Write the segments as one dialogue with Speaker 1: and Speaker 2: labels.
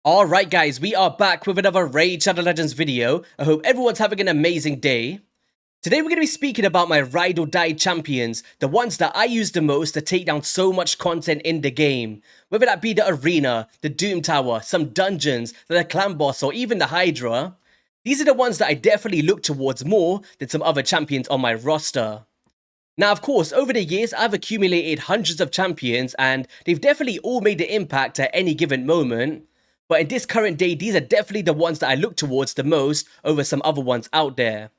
Speaker 1: Alright guys, we are back with another Raid Shadow Legends video. I hope everyone's having an amazing day. Today we're going to be speaking about my ride or die champions, the ones that I use the most to take down so much content in the game. Whether that be the arena, the Doom Tower, some dungeons, the clan boss, or even the Hydra. These are the ones that I definitely look towards more than some other champions on my roster. Now, of course, over the years, I've accumulated hundreds of champions and they've definitely all made an impact at any given moment. But in this current day, these are definitely the ones that I look towards the most over some other ones out there.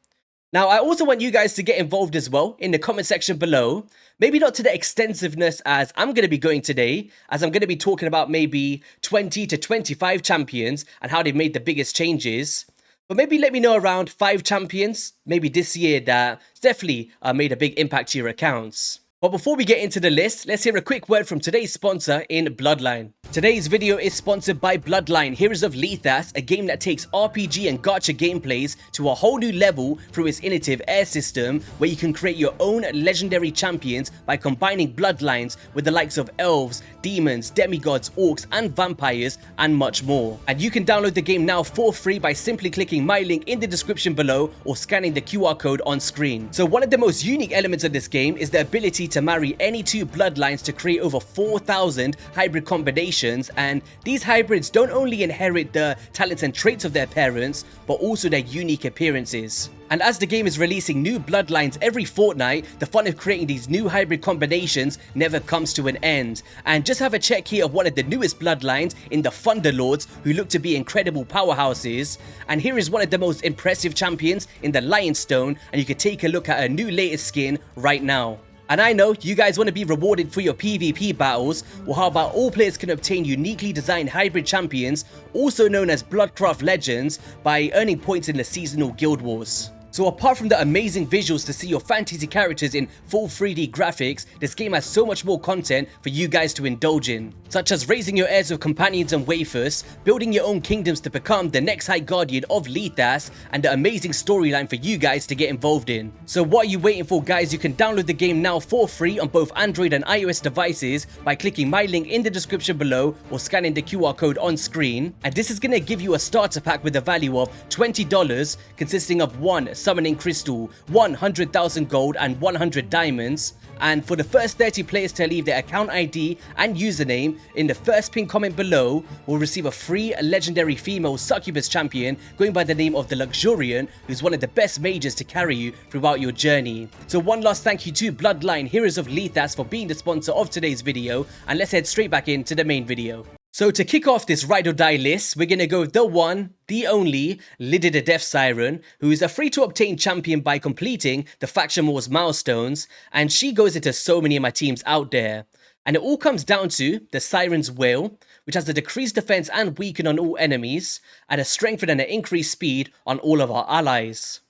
Speaker 1: Now, I also want you guys to get involved as well in the comment section below. Maybe not to the extensiveness as I'm going to be going today, as I'm going to be talking about maybe 20 to 25 champions and how they've made the biggest changes. But maybe let me know around 5 champions, maybe this year, that definitely made a big impact to your accounts. But before we get into the list, let's hear a quick word from today's sponsor in Bloodline. Today's video is sponsored by Bloodline, Heroes of Lethas, a game that takes RPG and gacha gameplays to a whole new level through its innovative air system, where you can create your own legendary champions by combining bloodlines with the likes of elves, demons, demigods, orcs, and vampires, and much more. And you can download the game now for free by simply clicking my link in the description below or scanning the QR code on screen. So one of the most unique elements of this game is the ability to marry any two bloodlines to create over 4,000 hybrid combinations, and these hybrids don't only inherit the talents and traits of their parents, but also their unique appearances. And as the game is releasing new bloodlines every fortnight, the fun of creating these new hybrid combinations never comes to an end. And just have a check here of one of the newest bloodlines in the Thunderlords, who look to be incredible powerhouses. And here is one of the most impressive champions in the Lionstone, and you can take a look at her new latest skin right now. And I know you guys want to be rewarded for your PvP battles. Well, how about all players can obtain uniquely designed hybrid champions, also known as Bloodcraft Legends, by earning points in the seasonal guild wars. So apart from the amazing visuals to see your fantasy characters in full 3D graphics, this game has so much more content for you guys to indulge in, such as raising your heirs with companions and wafers, building your own kingdoms to become the next High Guardian of Lethas, and the amazing storyline for you guys to get involved in. So what are you waiting for, guys? You can download the game now for free on both Android and iOS devices by clicking my link in the description below or scanning the QR code on screen. And this is going to give you a starter pack with a value of $20, consisting of 1 summoning crystal, 100,000 gold, and 100 diamonds. And for the first 30 players to leave their account ID and username in the first pinned comment below will receive a free legendary female succubus champion going by the name of the Luxuriant, who's one of the best mages to carry you throughout your journey. So one last thank you to Bloodline Heroes of Lethas for being the sponsor of today's video, and let's head straight back into the main video. So to kick off this ride or die list, we're going to go with the one, the only, Lydia the Death Siren, who is a free to obtain champion by completing the Faction Wars milestones, and she goes into so many of my teams out there. And it all comes down to the Siren's Will, which has a decreased defense and weaken on all enemies, and a strengthen and an increased speed on all of our allies.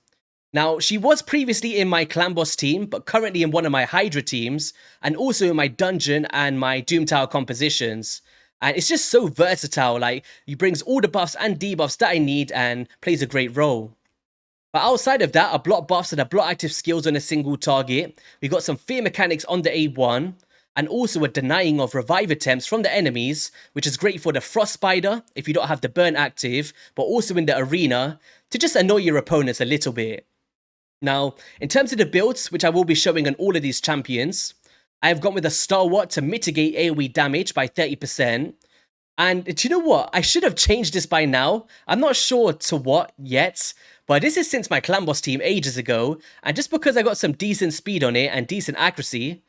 Speaker 1: Now, she was previously in my clan boss team, but currently in one of my Hydra teams, and also in my dungeon and my Doom Tower compositions. And it's just so versatile, like, it brings all the buffs and debuffs that I need and plays a great role. But outside of that, our block buffs and our block active skills on a single target. We got some fear mechanics on the A1, and also a denying of revive attempts from the enemies, which is great for the Frost Spider if you don't have the burn active, but also in the arena to just annoy your opponents a little bit. Now, in terms of the builds, which I will be showing on all of these champions, I have gone with a Stalwart to mitigate AoE damage by 30%. And do you know what? I should have changed this by now. I'm not sure to what yet, but this is since my clan boss team ages ago. And just because I got some decent speed on it and decent accuracy,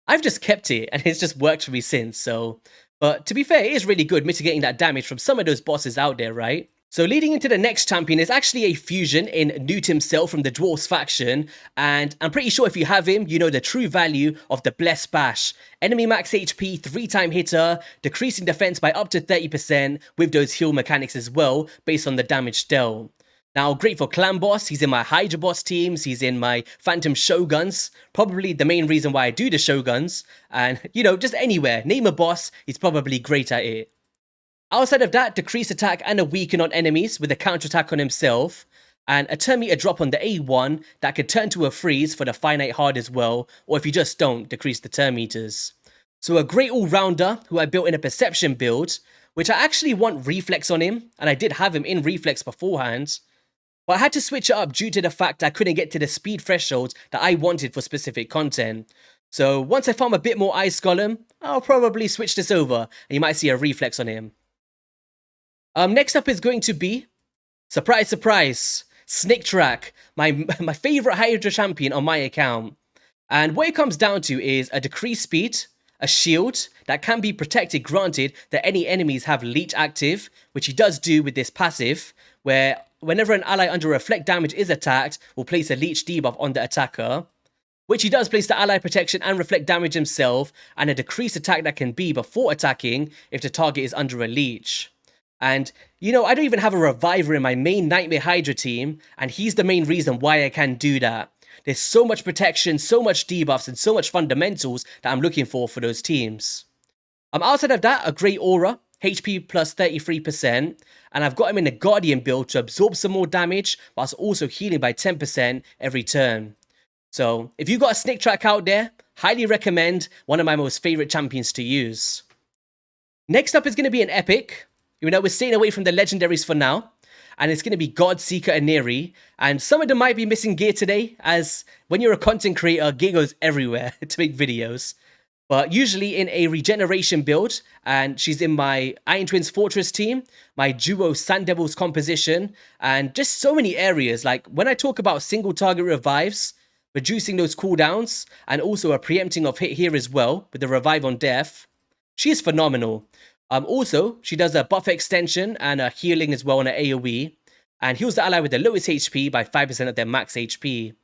Speaker 1: I've just kept it and it's just worked for me since. So, but to be fair, it is really good mitigating that damage from some of those bosses out there, right? So leading into the next champion is actually a fusion in Newt himself from the Dwarves faction, and I'm pretty sure if you have him, you know the true value of the Blessed Bash. Enemy max HP, 3-time hitter, decreasing defense by up to 30% with those heal mechanics as well, based on the damage dealt. Now, great for clan boss, he's in my Hydra boss teams, he's in my Phantom Shoguns, probably the main reason why I do the Shoguns, and you know, just anywhere, name a boss, he's probably great at it. Outside of that, decreased attack and a weaken on enemies with a counterattack on himself, and a turn meter drop on the A1 that could turn to a freeze for the finite hard as well, or if you just don't, decrease the turn meters. So a great all-rounder who I built in a perception build, which I actually want reflex on him, and I did have him in reflex beforehand. But I had to switch it up due to the fact I couldn't get to the speed thresholds that I wanted for specific content. So once I farm a bit more Ice Golem, I'll probably switch this over, and you might see a reflex on him. Next up is going to be, surprise, surprise, Snake Track, my favorite Hydra champion on my account. And what it comes down to is a decreased speed, a shield that can be protected granted that any enemies have leech active, which he does do with this passive, where whenever an ally under reflect damage is attacked, will place a leech debuff on the attacker, which he does place the ally protection and reflect damage himself, and a decreased attack that can be before attacking if the target is under a leech. And, you know, I don't even have a reviver in my main Nightmare Hydra team, and he's the main reason why I can do that. There's so much protection, so much debuffs, and so much fundamentals that I'm looking for those teams. Outside of that, a great aura, HP plus 33%, and I've got him in a Guardian build to absorb some more damage, whilst also healing by 10% every turn. So, if you've got a Snake Track out there, highly recommend, one of my most favourite champions to use. Next up is going to be an epic. You know, we're staying away from the legendaries for now, and it's going to be Godseeker and Neri, and some of them might be missing gear today, as when you're a content creator, gear goes everywhere to make videos. But usually in a regeneration build, and she's in my Iron Twins Fortress team, my duo Sand Devils composition, and just so many areas. Like when I talk about single target revives, reducing those cooldowns, and also a preempting of hit here as well with the revive on death, she is phenomenal. Also, she does a buff extension and a healing as well on an AoE, and heals the ally with the lowest HP by 5% of their max HP.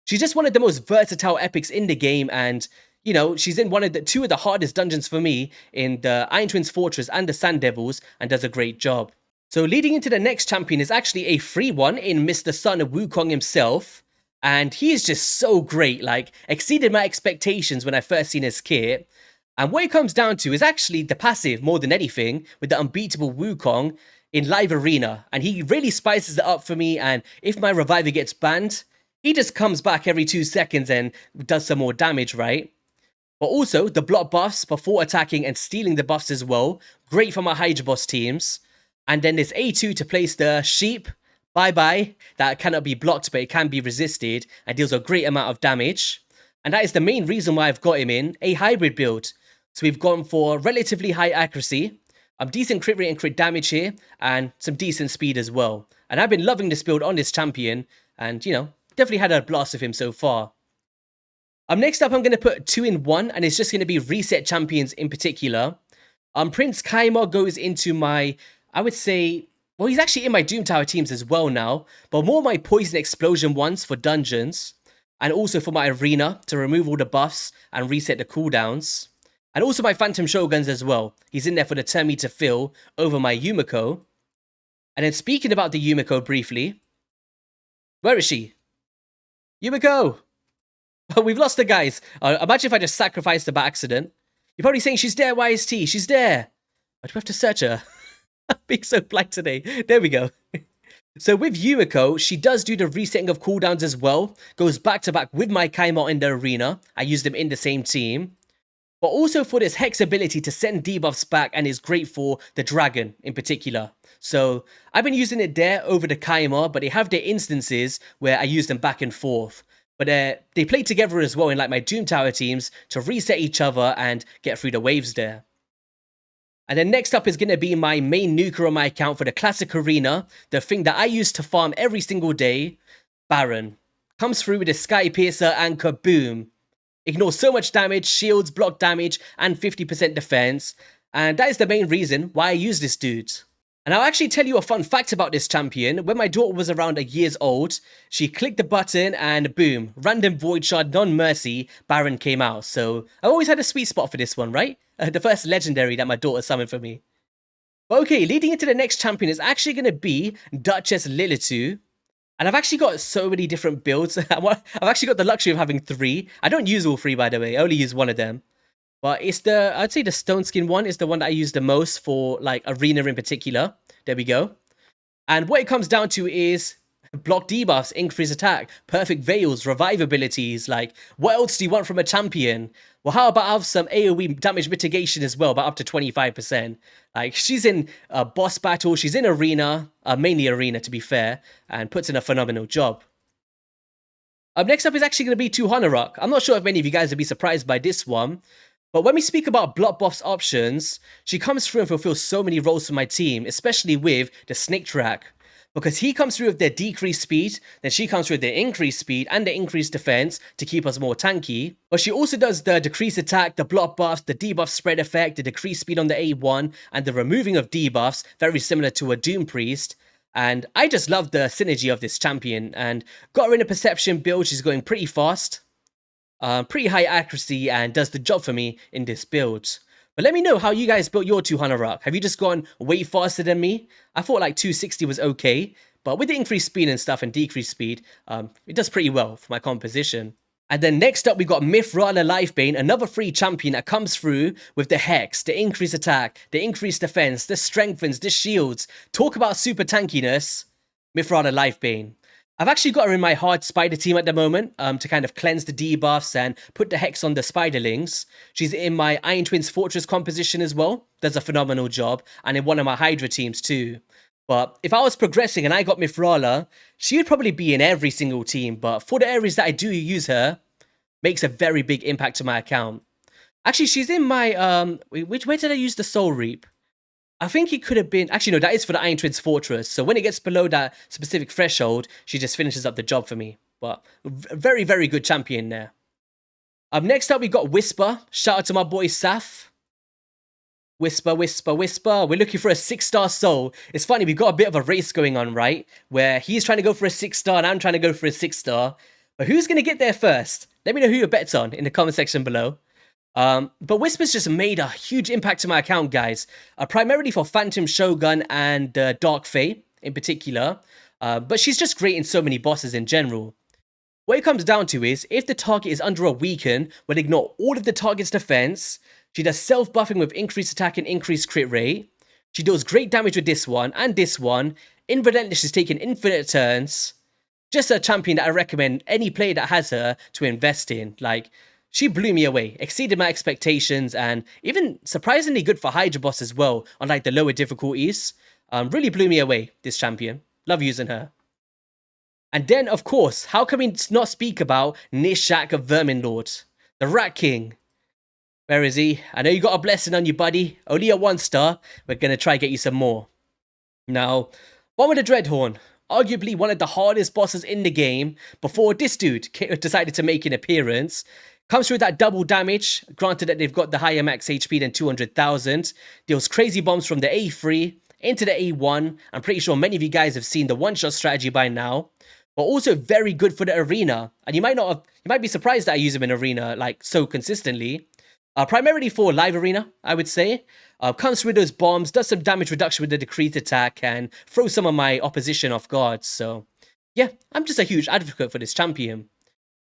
Speaker 1: She's just one of the most versatile epics in the game, and you know, she's in two of the hardest dungeons for me in the Iron Twins Fortress and the Sand Devils, and does a great job. So leading into the next champion is actually a free one in Mr. Son of Wukong himself, and he is just so great, like exceeded my expectations when I first seen his kit. And what it comes down to is actually the passive more than anything, with the unbeatable Wukong in live arena. And he really spices it up for me, and if my reviver gets banned, he just comes back every 2 seconds and does some more damage, right? But also, the block buffs before attacking and stealing the buffs as well, great for my Hydra boss teams. And then there's A2 to place the sheep, bye-bye, that cannot be blocked but it can be resisted, and deals a great amount of damage. And that is the main reason why I've got him in a hybrid build. So we've gone for relatively high accuracy, decent crit rate and crit damage here, and some decent speed as well. And I've been loving this build on this champion, and you know, definitely had a blast with him so far. Next up, I'm going to put 2 in 1, and it's just going to be reset champions in particular. Prince Kaimar goes into my, I would say, well, he's actually in my Doom Tower teams as well now, but more my Poison Explosion ones for dungeons, and also for my arena to remove all the buffs and reset the cooldowns. And also my Phantom Shoguns as well. He's in there for the turn meter fill over my Yumiko. And then speaking about the Yumiko briefly, where is she? Yumiko! Oh, we've lost her, guys. Imagine if I just sacrificed her by accident. You're probably saying she's there, YST. She's there. But we have to search her. I'm being so blank today. There we go. So with Yumiko, she does do the resetting of cooldowns as well. Goes back to back with my Kaimar in the arena. I use them in the same team. But also for this Hex ability to send debuffs back, and is great for the dragon in particular. So I've been using it there over the Kaimar, but they have their instances where I use them back and forth. But they play together as well in like my Doom Tower teams to reset each other and get through the waves there. And then next up is going to be my main nuker on my account for the classic arena, the thing that I use to farm every single day, Baron. Comes through with a Sky Piercer and kaboom. Ignores so much damage, shields, block damage, and 50% defense. And that is the main reason why I use this dude. And I'll actually tell you a fun fact about this champion. When my daughter was around a year old, she clicked the button and boom, random Void Shard, non-mercy, Baron came out. So I always had a sweet spot for this one, right? The first legendary that my daughter summoned for me. Okay, leading into the next champion is actually going to be Duchess Lilitu. And I've actually got so many different builds. I've actually got the luxury of having 3. I don't use all 3, by the way. I only use one of them. But it's I'd say the Stone Skin one is the one that I use the most for like arena in particular. There we go. And what it comes down to is Block debuffs, increase attack, perfect veils, revive abilities. Like, what else do you want from a champion? Well, how about have some AoE damage mitigation as well, but up to 25%? Like, she's in a boss battle, she's in arena, mainly arena to be fair, and puts in a phenomenal job. Next up is actually going to be Tuhanarok. I'm not sure if many of you guys would be surprised by this one, but when we speak about block buffs options, she comes through and fulfills so many roles for my team, especially with the Snake Track. Because he comes through with their decreased speed, then she comes through with their increased speed and the increased defense to keep us more tanky. But she also does the decreased attack, the block buffs, the debuff spread effect, the decreased speed on the A1, and the removing of debuffs, very similar to a Doom Priest. And I just love the synergy of this champion, and got her in a perception build. She's going pretty fast, pretty high accuracy, and does the job for me in this build. But let me know how you guys built your 200 rock. Have you just gone way faster than me? I thought like 260 was okay, but with the increased speed and stuff and decreased speed, it does pretty well for my composition. And then next up, we got Mythical Lifebane, another free champion that comes through with the Hex, the increased attack, the increased defense, the strengthens, the shields. Talk about super tankiness, Mythical Lifebane. I've actually got her in my hard spider team at the moment to kind of cleanse the debuffs and put the hex on the spiderlings. She's in my Iron Twins Fortress composition as well. Does a phenomenal job. And in one of my Hydra teams too. But if I was progressing and I got Mithrala, she would probably be in every single team. But for the areas that I do use her, makes a very big impact to my account. Actually, she's in my... where did I use the Soul Reap? I think it could have been... Actually, no, that is for the Iron Twins Fortress. So when it gets below that specific threshold, she just finishes up the job for me. But very, very good champion there. Next up, we got Whisper. Shout out to my boy, Saf. Whisper, Whisper, Whisper. We're looking for a 6-star soul. It's funny, we've got a bit of a race going on, right? Where he's trying to go for a 6-star and I'm trying to go for a 6-star. But who's going to get there first? Let me know who your bet's on in the comment section below. But Whisper's just made a huge impact to my account, guys. Primarily for Phantom Shogun and Dark Fae in particular. But she's just great in so many bosses in general. What it comes down to is, if the target is under a weaken, we'll ignore all of the target's defense. She does self-buffing with increased attack and increased crit rate. She deals great damage with this one and this one. In Relentless, she's taking infinite turns. Just a champion that I recommend any player that has her to invest in. Like, she blew me away, exceeded my expectations, and even surprisingly good for Hydra boss as well, on like the lower difficulties. Really blew me away, this champion. Love using her. And then, of course, how can we not speak about Nishak of Verminlord, the Rat King? Where is he? I know you got a blessing on you, buddy. Only a 1-star. We're going to try get you some more. Now, one with the Dreadhorn. Arguably one of the hardest bosses in the game before this dude decided to make an appearance. Comes through that double damage, granted that they've got the higher max HP than 200,000. Deals crazy bombs from the A3 into the A1. I'm pretty sure many of you guys have seen the one-shot strategy by now. But also very good for the arena. And you might be surprised that I use him in arena like so consistently. Primarily for live arena, I would say. Comes through those bombs, does some damage reduction with the decreased attack, and throws some of my opposition off guard. So, yeah, I'm just a huge advocate for this champion.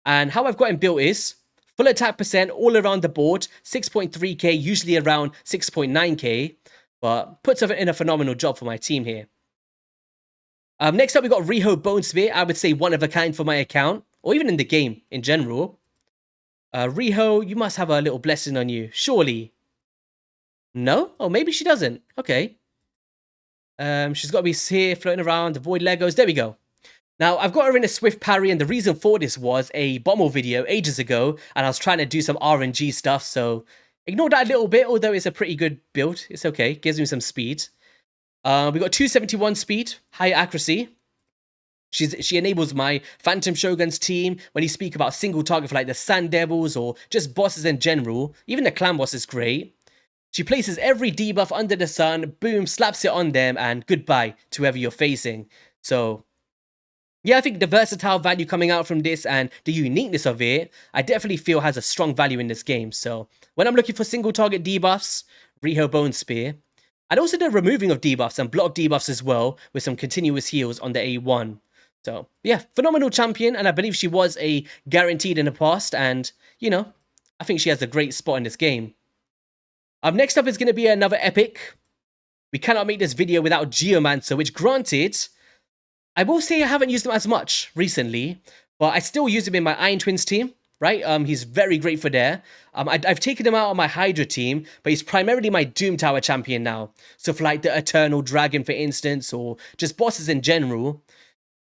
Speaker 1: And how I've got him built is full attack percent all around the board, 6.3k, usually around 6.9k, but puts in a phenomenal job for my team here. Next up, we got Riho Bone Spear. I would say one of a kind for my account, or even in the game in general. Riho, you must have a little blessing on you, surely. No? Oh, maybe she doesn't. Okay. She's got to be here floating around, avoid Legos. There we go. Now, I've got her in a Swift Parry, and the reason for this was a Bommel video ages ago, and I was trying to do some RNG stuff, so ignore that a little bit, although it's a pretty good build. It's okay. Gives me some speed. We got 271 speed, high accuracy. She enables my Phantom Shogun's team when you speak about single target for like the Sand Devils or just bosses in general. Even the clan boss is great. She places every debuff under the sun, boom, slaps it on them, and goodbye to whoever you're facing. So, yeah, I think the versatile value coming out from this and the uniqueness of it, I definitely feel has a strong value in this game. So, when I'm looking for single target debuffs, Riho Bone Spear. And also the removing of debuffs and block debuffs as well, with some continuous heals on the A1. So, yeah, phenomenal champion, and I believe she was a guaranteed in the past, and, you know, I think she has a great spot in this game. Next up is going to be another epic. We cannot make this video without Geomancer, which granted, I will say I haven't used him as much recently, but I still use him in my Iron Twins team, right? He's very great for there. I've taken him out on my Hydra team, but he's primarily my Doom Tower champion now. So for like the Eternal Dragon, for instance, or just bosses in general,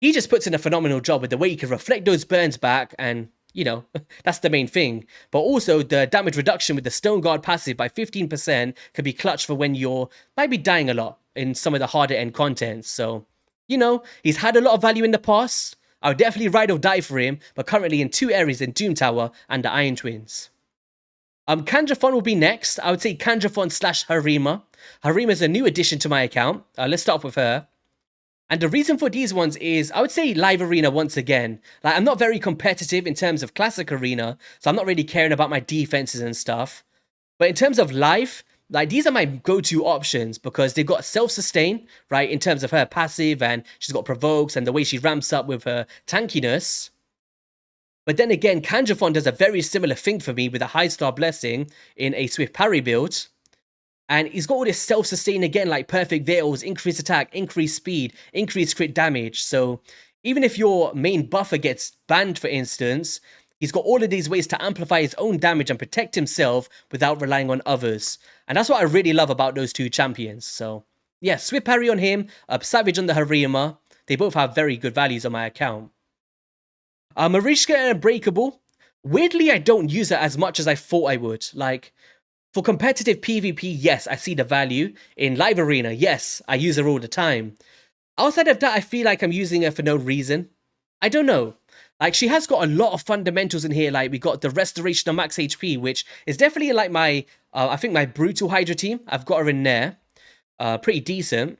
Speaker 1: he just puts in a phenomenal job with the way he can reflect those burns back, and you know, that's the main thing. But also the damage reduction with the Stone Guard passive by 15% can be clutch for when you're might be dying a lot in some of the harder end contents. So, you know, he's had a lot of value in the past. I would definitely ride or die for him, but currently in 2 areas in Doom Tower and the Iron Twins. Kandrathon will be next. I would say Kandrathon / Harima. Harima is a new addition to my account. Let's start off with her. And the reason for these ones is, I would say live arena once again. Like, I'm not very competitive in terms of classic arena, so I'm not really caring about my defenses and stuff. But in terms of live, like, these are my go-to options because they've got self-sustain, right, in terms of her passive, and she's got provokes and the way she ramps up with her tankiness. But then again, Kandrathon does a very similar thing for me with a high star blessing in a swift parry build. And he's got all this self-sustain again, like perfect veils, increased attack, increased speed, increased crit damage. So even if your main buffer gets banned, for instance, he's got all of these ways to amplify his own damage and protect himself without relying on others. And that's what I really love about those two champions. So yeah, swift parry on him, Savage on the Harima. They both have very good values on my account. Marishka and Unbreakable. Weirdly, I don't use her as much as I thought I would. Like, for competitive PvP, yes, I see the value. In live arena, yes, I use her all the time. Outside of that, I feel like I'm using her for no reason. I don't know. Like, she has got a lot of fundamentals in here. Like, we got the restoration of max HP, which is definitely like my, I think my brutal Hydra team. I've got her in there. Pretty decent.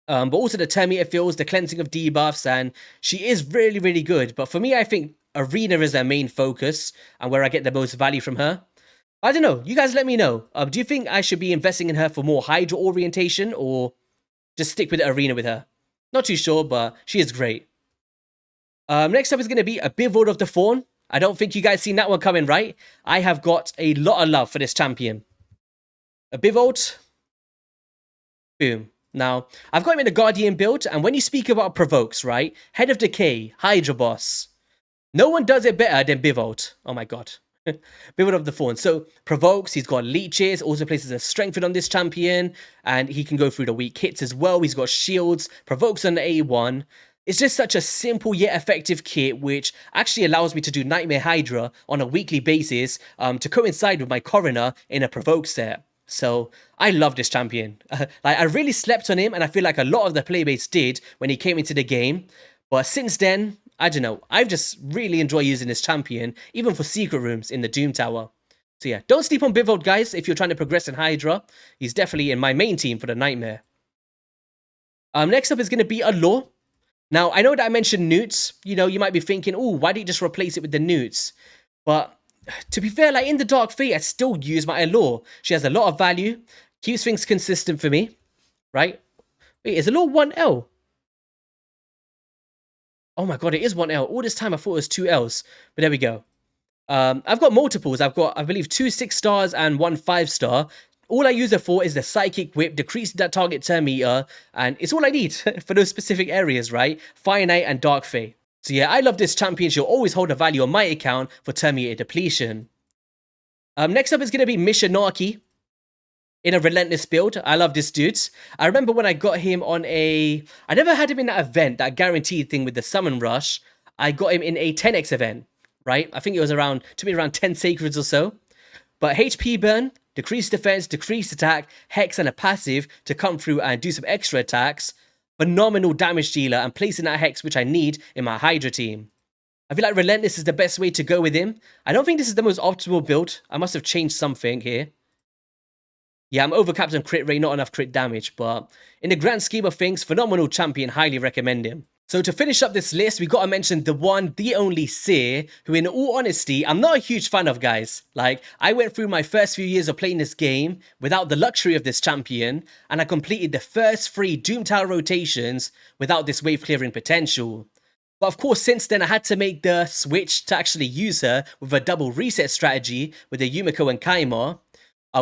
Speaker 1: But also the Terminator feels, the cleansing of debuffs, and she is really, really good. But for me, I think arena is her main focus and where I get the most value from her. I don't know. You guys let me know. Do you think I should be investing in her for more Hydra orientation or just stick with the arena with her? Not too sure, but she is great. Next up is going to be a Bivord of the Fawn. I don't think you guys seen that one coming, right? I have got a lot of love for this champion. A Bivord. Boom. Now, I've got him in a Guardian build, and when you speak about provokes, right? Head of Decay, Hydra boss. No one does it better than Bivord. Oh my god. Bivord of the Fawn. So, provokes, he's got leeches, also places a strengthen on this champion, and he can go through the weak hits as well. He's got shields, provokes on the A1. It's just such a simple yet effective kit, which actually allows me to do Nightmare Hydra on a weekly basis to coincide with my Coroner in a provoke set. So, I love this champion. Like, I really slept on him, and I feel like a lot of the playbase did when he came into the game. But since then, I don't know, I've just really enjoyed using this champion, even for secret rooms in the Doom Tower. So yeah, don't sleep on Bivord, guys, if you're trying to progress in Hydra. He's definitely in my main team for the Nightmare. Next up is going to be Allure. Now, I know that I mentioned Newts. You know, you might be thinking, oh, why did you just replace it with the Newts? But to be fair, like in the Dark Fate, I still use my Allure. She has a lot of value, keeps things consistent for me, right? Wait, is Allure 1L? Oh my god, it is 1L. All this time I thought it was 2 Ls. But there we go. I've got multiples. I've got, I believe, 2 6-stars and 1 5-star. All I use it for is the Psychic Whip, decrease that target turn meter, and it's all I need for those specific areas, right? Fire Knight and Dark Fate. So yeah, I love this champion. She'll always hold a value on my account for turn meter depletion. Next up is going to be Mishinaki in a Relentless build. I love this dude. I remember when I got him on a... I never had him in that event, that guaranteed thing with the Summon Rush. I got him in a 10x event, right? I think it was around, to me, around 10 Sacreds or so. But HP burn, decreased defense, decreased attack, hex, and a passive to come through and do some extra attacks. Phenomenal damage dealer and placing that hex, which I need in my Hydra team. I feel like Relentless is the best way to go with him. I don't think this is the most optimal build. I must have changed something here. Yeah, I'm overcapped on crit rate, not enough crit damage, but in the grand scheme of things, phenomenal champion, highly recommend him. So to finish up this list, we gotta mention the one, the only Seer, who in all honesty, I'm not a huge fan of, guys. Like, I went through my first few years of playing this game without the luxury of this champion, and I completed the first 3 Doom Tower rotations without this wave clearing potential. But of course, since then, I had to make the switch to actually use her with a double reset strategy with the Yumiko and Kaima.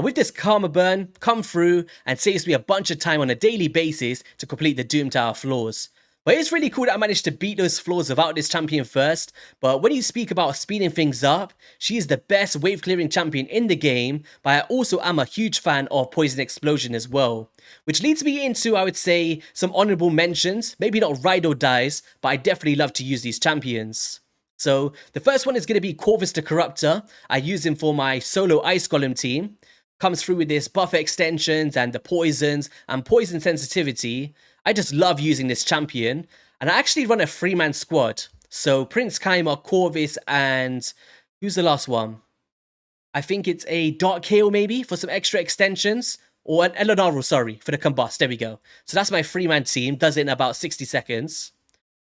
Speaker 1: With this Karma Burn, come through and saves me a bunch of time on a daily basis to complete the Doom Tower floors. But it's really cool that I managed to beat those floors without this champion first. But when you speak about speeding things up, she is the best wave clearing champion in the game. But I also am a huge fan of Poison Explosion as well. Which leads me into, I would say, some honorable mentions. Maybe not ride or dies, but I definitely love to use these champions. So the first one is going to be Corvus the Corruptor. I use him for my solo Ice Golem team. Comes through with this buff extensions and the poisons and poison sensitivity. I just love using this champion. And I actually run a 3-man squad. So Prince Kaimer, Corvus, and who's the last one? I think it's a Dark Hail maybe for some extra extensions. Or an Elenaro, sorry, for the Combust. There we go. So that's my 3-man team. Does it in about 60 seconds.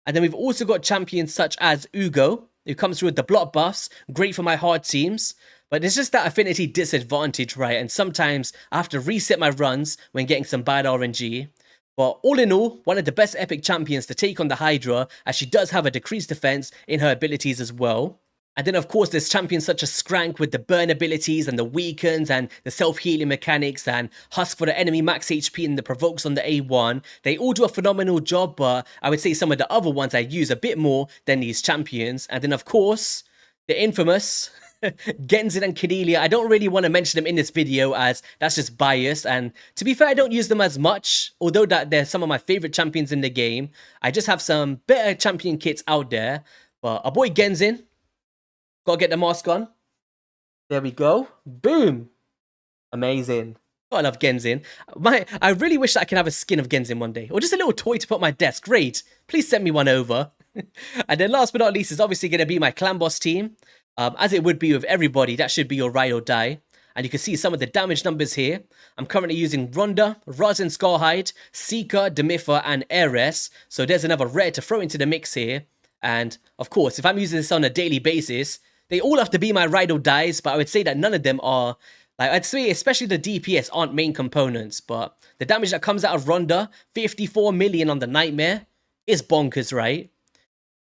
Speaker 1: And then we've also got champions such as Ugo, who comes through with the block buffs. Great for my hard teams. But there's just that affinity disadvantage, right? And sometimes I have to reset my runs when getting some bad RNG. But all in all, one of the best epic champions to take on the Hydra, as she does have a decreased defense in her abilities as well. And then of course there's champions such as Skrank with the burn abilities and the weakens and the self-healing mechanics, and Husk for the enemy max HP and the provokes on the A1. They all do a phenomenal job, but I would say some of the other ones I use a bit more than these champions. And then of course, the infamous Genzin and Cornelia. I don't really want to mention them in this video as that's just bias, and to be fair, I don't use them as much, although that they're some of my favorite champions in the game. I just have some better champion kits out there. But our boy Genzin, gotta get the mask on. There we go. Boom. Amazing. Oh, I love Genzin. I really wish that I could have a skin of Genzin one day, or just a little toy to put on my desk. Great. Please send me one over. And then last but not least is obviously going to be my clan boss team. As it would be with everybody, that should be your ride or die. And you can see some of the damage numbers here. I'm currently using Rhonda, Roz and Scarhide, Seeker, Demiffa, and Heiress. So there's another rare to throw into the mix here. And of course, if I'm using this on a daily basis, they all have to be my ride or dies, but I would say that none of them are, like, I'd say especially the DPS aren't main components. But the damage that comes out of Rhonda, 54 million on the Nightmare, is bonkers, right?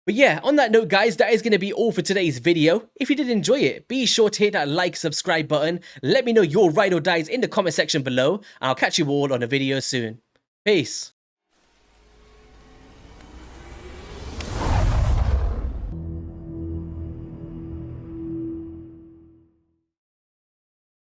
Speaker 1: But yeah, on that note, guys, that is going to be all for today's video. If you did enjoy it, be sure to hit that like, subscribe button. Let me know your ride or dies in the comment section below, and I'll catch you all on a video soon. Peace.